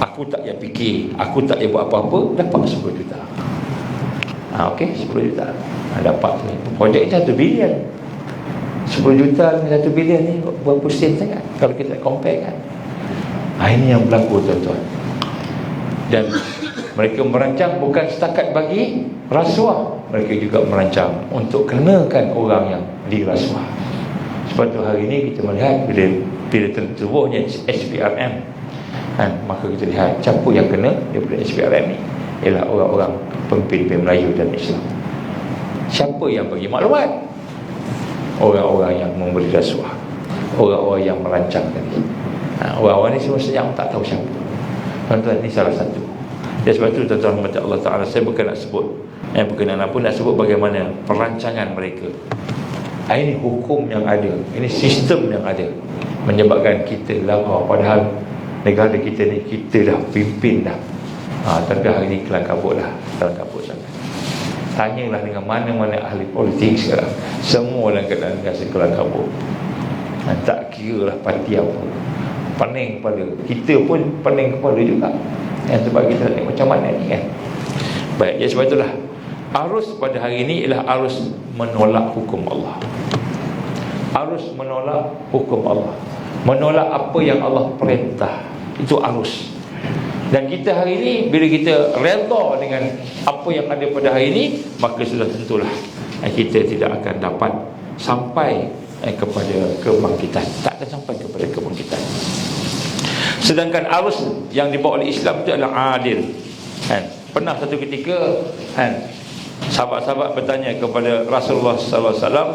Speaker 1: aku tak payah fikir, aku tak payah buat apa-apa, dapat 10 juta. Okey, 10 juta dapat. Projek ni 1 bilion. 10 juta dengan 1 bilion ni berapa sen sangat kalau kita compare kan. Ini yang berlaku, tuan-tuan. Dan mereka merancang bukan setakat bagi rasuah, mereka juga merancang untuk kenakan orang yang dirasuah. Sebab tu hari ini kita melihat bila tertubuhnya SPRM, maka kita lihat siapa yang kena daripada SPRM ni ialah orang-orang pemimpin Melayu dan Islam. Siapa yang bagi maklumat? Orang-orang yang memberi rasuah, orang-orang yang merancang tadi. Orang-orang ni semua yang tak tahu siapa. Tuan-tuan, ini salah satu. Dan sebab itu tuan-tuan mata Allah Ta'ala, saya bukan nak sebut berkenaan apa, nak sebut bagaimana perancangan mereka. Ini hukum yang ada, ini sistem yang ada, menyebabkan kita lamar. Padahal negara kita ni kita dah pimpin dah, tapi hari ni kelam kabut lah, kelam kabut sangat. Tanyalah dengan mana-mana ahli politik sekarang, semua dalam keadaan rasa kelam kabut. Tak kira lah parti apa, pening kepala. Kita pun pening kepala juga, sebab kita tengok macam mana ni kan. Baik, jadi sebab itulah arus pada hari ini ialah arus menolak hukum Allah. Arus menolak hukum Allah, menolak apa yang Allah perintah. Itu arus. Dan kita hari ini, bila kita redha dengan apa yang ada pada hari ini, maka sudah tentulah kita tidak akan dapat sampai kepada kebangkitan. Tak akan sampai kepada kebangkitan. Sedangkan arus yang dibawa oleh Islam itu adalah adil. Pernah satu ketika sahabat-sahabat bertanya kepada Rasulullah sallallahu alaihi wasallam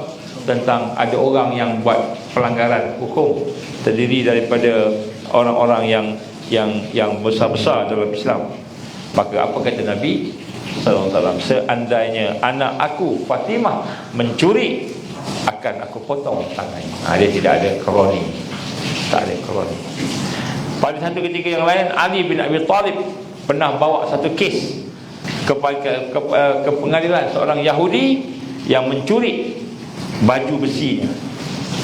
Speaker 1: tentang ada orang yang buat pelanggaran hukum, terdiri daripada orang-orang yang besar-besar dalam Islam. Maka apa kata Nabi sallallahu alaihi wasallam? Seandainya anak aku Fatimah mencuri, akan aku potong tangannya. Dia tidak ada kroni, tak ada kroni. Pada satu ketika yang lain, Ali bin Abi Talib pernah bawa satu kes ke pengadilan seorang Yahudi yang mencuri baju besinya.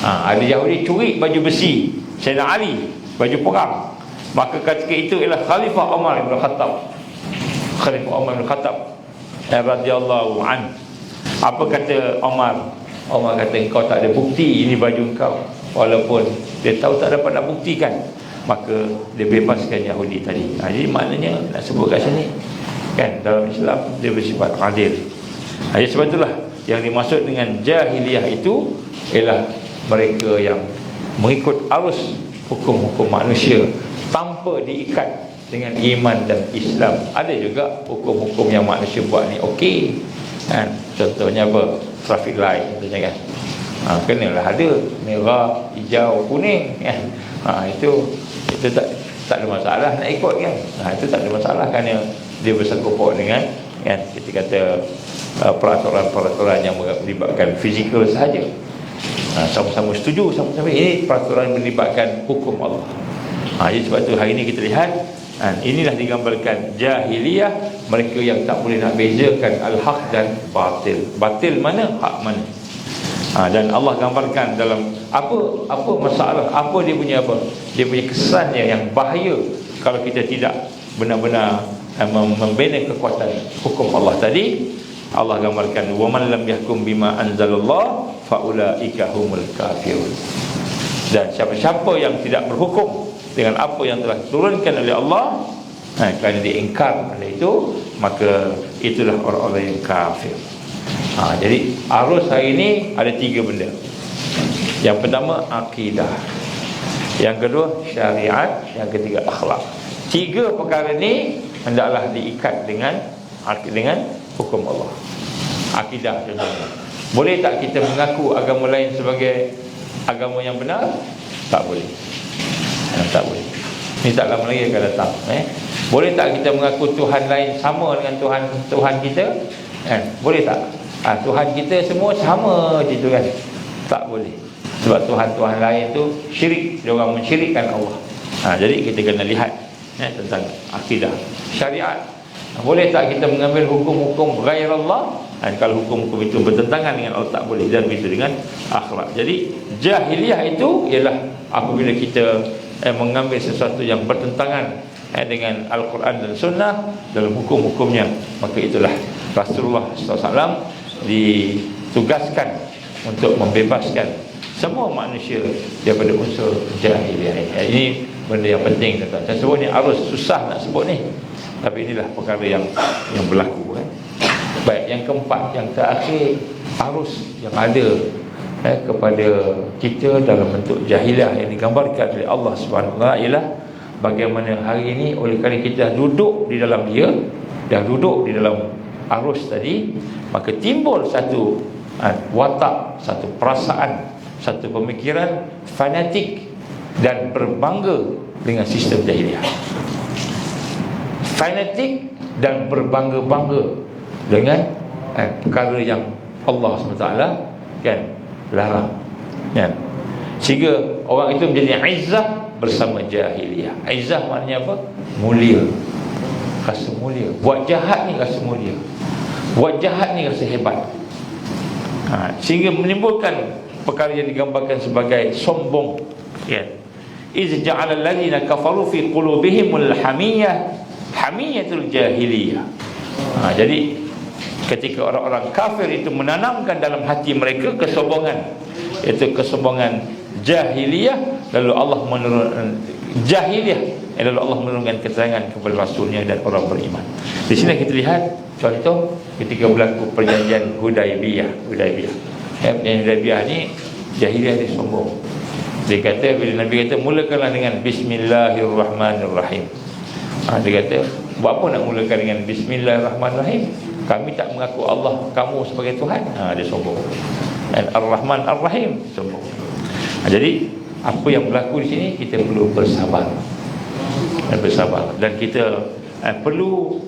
Speaker 1: Ada Yahudi curi baju besi Sayyidina Ali, baju perang. Maka ketika itu ialah Khalifah Umar bin Khattab. Khalifah Umar bin Khattab radhiyallahu an. Apa kata Umar? Umar kata, engkau tak ada bukti ini baju engkau. Walaupun dia tahu tak dapat nak buktikan, maka dia bebaskan Yahudi tadi. Jadi maknanya nak sebut kat sini, kan, dalam Islam dia bersifat adil. Jadi sebab itulah yang dimaksud dengan jahiliyah itu ialah mereka yang mengikut arus hukum-hukum manusia tanpa diikat dengan iman dan Islam. Ada juga hukum-hukum yang manusia buat ni okey kan, contohnya apa, traffic light contohnya kan, kenalah ada merah, hijau, kuning kan. Itu tak ada masalah nak ikut kan. Itu tak ada masalah kerana dia bersangkut dengan kan, kita kata peraturan-peraturan yang melibatkan fizikal sahaja. Sama-sama setuju, sama-sama ini peraturan melibatkan hukum Allah. Jadi sebab tu hari ini kita lihat, inilah digambarkan jahiliyah, mereka yang tak boleh nak bezakan al-haq dan batil. Batil mana, hak mana. Dan Allah gambarkan dalam apa masalah, apa dia punya kesannya yang bahaya kalau kita tidak benar-benar membina kekuatan hukum Allah tadi. Allah gambarkan waman lam yahkum bima anzalallah faulaika humul kafirun. Dan siapa-siapa yang tidak berhukum dengan apa yang telah diturunkan oleh Allah, kerana dia ingkar pada itu, maka itulah orang-orang yang kafir. Jadi arus hari ini ada 3 benda. Yang pertama akidah, yang kedua syariat, yang ketiga akhlak. 3 perkara ni hendaklah diikat dengan hukum Allah. Akidah contohnya, boleh tak kita mengaku agama lain sebagai agama yang benar? Tak boleh. Tak boleh. Ni tak lama lagi akan datang. Boleh tak kita mengaku Tuhan lain sama dengan Tuhan kita? Boleh tak? Tuhan kita semua sama je tu kan? Tak boleh. Sebab Tuhan-Tuhan lain tu syirik, dia orang mensyirikkan Allah. Jadi kita kena lihat tentang akidah. Syariat, boleh tak kita mengambil hukum-hukum ghair Allah? Kalau hukum-hukum itu bertentangan dengan Allah, tak boleh. Dan begitu dengan akhlak. Jadi jahiliyah itu ialah apabila kita mengambil sesuatu yang bertentangan dengan Al-Quran dan Sunnah dalam hukum-hukumnya, maka itulah Rasulullah SAW ditugaskan untuk membebaskan semua manusia daripada unsur jahiliyah. Ini benda yang penting, tuan-tuan. Saya sebut ni arus, susah nak sebut ni, tapi inilah perkara yang berlaku. Baik, yang keempat, yang terakhir, arus yang ada kepada kita dalam bentuk jahiliyah yang digambarkan oleh Allah Subhanahu Wa Taala ialah bagaimana hari ini oleh kerana kita duduk di dalam dia, dah duduk di dalam arus tadi, maka timbul satu watak, satu perasaan, satu pemikiran fanatik dan berbangga dengan sistem jahiliyah. Fanatik dan berbangga-bangga dengan perkara yang Allah SWT kan larang, kan? Sehingga orang itu menjadi izzah bersama jahiliyah. Izzah maknanya apa? Mulia, rasa mulia. Buat jahat ni rasa mulia, buat jahat ni rasa hebat. Sehingga menimbulkan perkara yang digambarkan sebagai sombong, kan? Iz ja'ala alladziina kafaru fi qulubihimul hamiyatul jahiliyah. Jadi ketika orang-orang kafir itu menanamkan dalam hati mereka kesombongan, iaitu kesombongan jahiliyah, lalu Allah menurunkan jahiliyah, lalu Allah menurunkan keterangan kepada Rasulnya dan orang beriman. Di sini kita lihat contoh ketika berlaku perjanjian Hudaibiyah. Hudaibiyah ni jahiliyah dia sombong. Dia kata, bila Nabi kata mulakanlah dengan Bismillahirrahmanirrahim, dia kata buat apa nak mulakan dengan Bismillahirrahmanirrahim? Kami tak mengaku Allah kamu sebagai Tuhan. Dia sombong. Dan Ar-Rahman Ar-Rahim, sombong. Jadi apa yang berlaku di sini, kita perlu bersabar dan kita perlu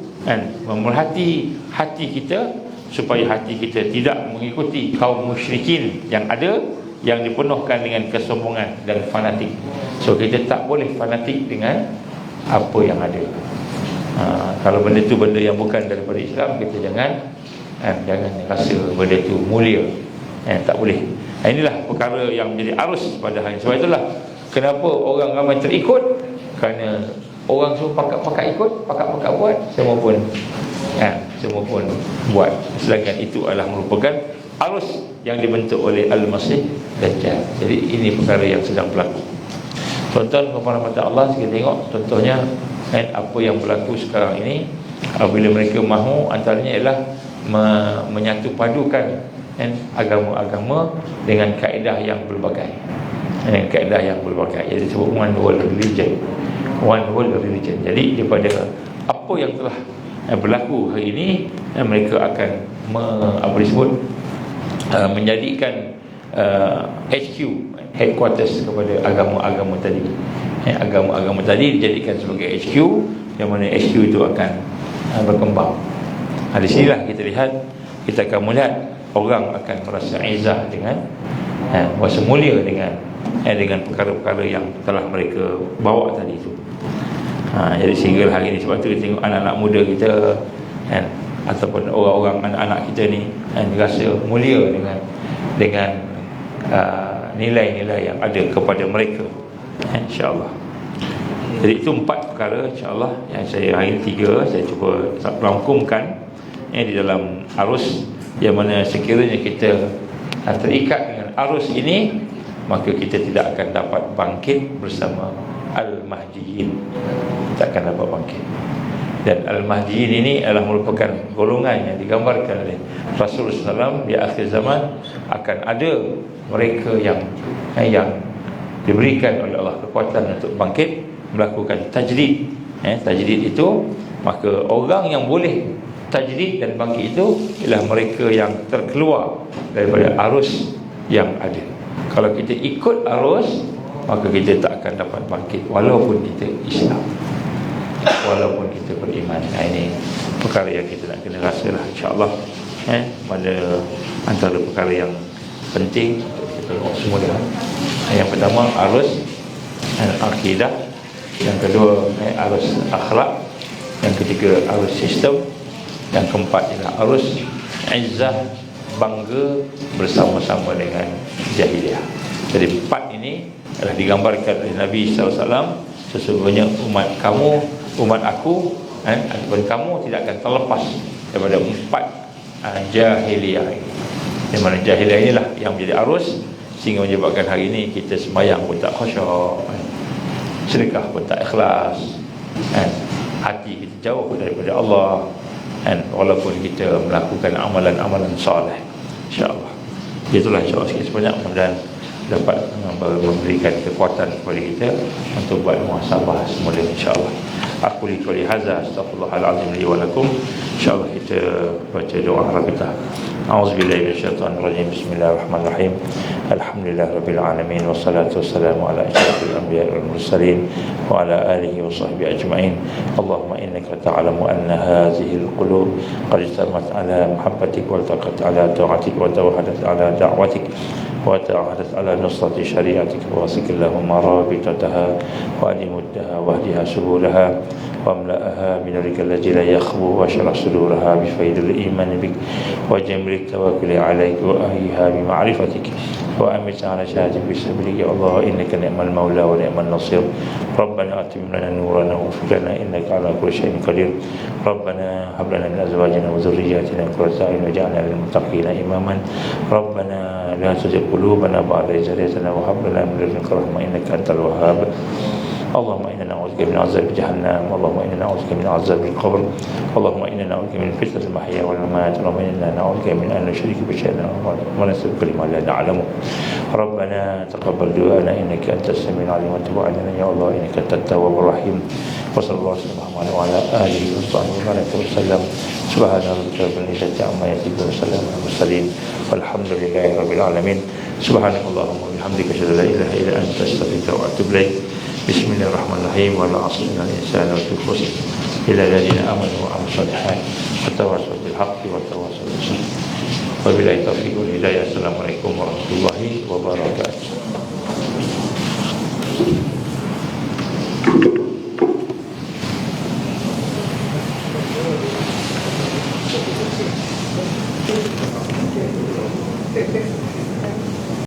Speaker 1: memerhati hati kita supaya hati kita tidak mengikuti kaum musyrikin yang ada, yang dipenuhkan dengan kesombongan dan fanatik. So kita tak boleh fanatik dengan apa yang ada. Kalau benda tu benda yang bukan daripada Islam, kita jangan rasa benda tu mulia. Tak boleh. Inilah perkara yang menjadi arus pada hari. Sebab itulah kenapa orang ramai terikut, kerana orang semua pakat ikut, pakat buat, semua pun buat. Sedangkan itu adalah merupakan arus yang dibentuk oleh Al-Masih Dajjal. Jadi ini perkara yang sedang berlaku. Tuan-tuan, kepada Allah, kita tengok contohnya apa yang berlaku sekarang ini Apabila mereka mahu, antaranya ialah menyatu padukan agama-agama dengan kaedah yang berbagai. Jadi disebut one world religion. Jadi daripada apa yang telah berlaku hari ini, mereka akan menjadikan HQ, headquarters kepada agama-agama tadi. Agama-agama tadi dijadikan sebagai HQ, yang mana HQ itu akan berkembang. Di sinilah kita lihat, kita akan melihat orang akan merasa izah dengan merasa mulia dengan perkara-perkara yang telah mereka bawa tadi itu. Jadi sehingga hari ini, sebab tu kita tengok anak-anak muda kita ataupun orang-orang anak-anak kita ni rasa mulia dengan nilai-nilai yang ada kepada mereka, insya-Allah. Jadi itu 4 perkara, insya-Allah, yang saya hari ini 3 saya cuba rangkumkan di dalam arus, yang mana sekiranya kita terikat dengan arus ini, maka kita tidak akan dapat bangkit bersama Al-Mahdiyin. Tak akan dapat bangkit. Dan Al-Mahdiyin ini adalah merupakan golongan yang digambarkan oleh Rasulullah SAW di akhir zaman. Akan ada mereka yang diberikan oleh Allah kekuatan untuk bangkit, melakukan tajdid. Tajdid itu, maka orang yang boleh tajdid dan bangkit itu ialah mereka yang terkeluar daripada arus yang ada. Kalau kita ikut arus, maka kita tak akan dapat bangkit walaupun kita Islam, walaupun kita beriman. Ini perkara yang kita nak kena rasalah, insya-Allah. Pada antara perkara yang penting kita tengok semua dah. Yang pertama arus akidah, yang kedua arus akhlak, yang ketiga arus sistem, yang keempat ialah arus izzah, bangga bersama-sama dengan jahiliah. Jadi 4 ini adalah digambarkan oleh Nabi SAW. Sesungguhnya umat kamu, umat aku, ataupun kamu tidak akan terlepas daripada 4 jahiliah ini. Di mana jahiliah inilah yang menjadi arus, sehingga menyebabkan hari ini kita sembahyang pun tak khusyuk, sedekah pun tak ikhlas, hati kita jauh daripada Allah, walaupun kita melakukan amalan-amalan soleh, insya-Allah. Itulah insya-Allah sikit sebanyak, mudah-mudahan dapat memberikan kekuatan kepada kita untuk buat muhasabah semula, insya-Allah. Aku liqali hadza astaghfirullahalazim li wa lakum. Insya-Allah kita baca doa kita. A'udzubillahi minasyaitonir rajim. Bismillahirrahmanirrahim. Alhamdulillahirabbil alamin, wassalatu wassalamu ala asyrafil anbiya'i wal mursalin wa ala alihi wa sahbihi ajma'in. Allahumma innaka ta'lamu anna hadhihi al-qulub qad istamat ala muhabbatik wa taqat ala ta'atik wa tawahadat ala da'watik وتعهدت على نصرة شريعتك ووثق اللهم رابطتها وأدمدها واهدها سبلها واملأها بنورك الذي لا يخبو واشرح صدورها بفيض الإيمان بك وجمل التوكل عليك وأهيها بمعرفتك وأمت على شهادة بسبيلك يا الله إنك نعم المولى ونعم النصير. ربنا أتم لنا نورنا واغفر لنا إنك على كل شيء قدير. ربنا هب لنا من أزواجنا وذرياتنا قرة أعين واجعلنا للمتقين إماما. ربنا لا تزغ قلوبنا بعد إذ هديتنا وهب لنا من لدنك رحمة إنك أنت الوهاب. اللهم إنا نعوذ بك من عذاب جهنم، اللهم إنا نعوذ بك من عذاب القبر، اللهم إنا نعوذ بك من فتنة المحيا والممات، اللهم إنا نعوذ بك من أن نشرك بشيء ونستغفرك ما لا نعلمه. ربنا تقبل دعاءنا إنك أنت السميع العليم وتب علينا يا الله إنك أنت التواب الرحيم. وصلى الله وسلم وعلى آله وصحبه وسلم. سبحان ربك رب العزة عما يصفون وسلام على المرسلين والحمد لله رب العالمين. سبحانك اللهم وبحمدك أشهد أن لا إله إلا أنت أستغفرك وأتوب إليك. بسم الله الرحمن الرحيم. والعصر إن الإنسان لفي خسر إلا الذين آمنوا وعملوا الصالحات وتواصوا بالحق وتواصوا بالصبر. وبالله التوفيق والهداية. السلام عليكم ورحمة الله وبركاته.
Speaker 2: Thank you.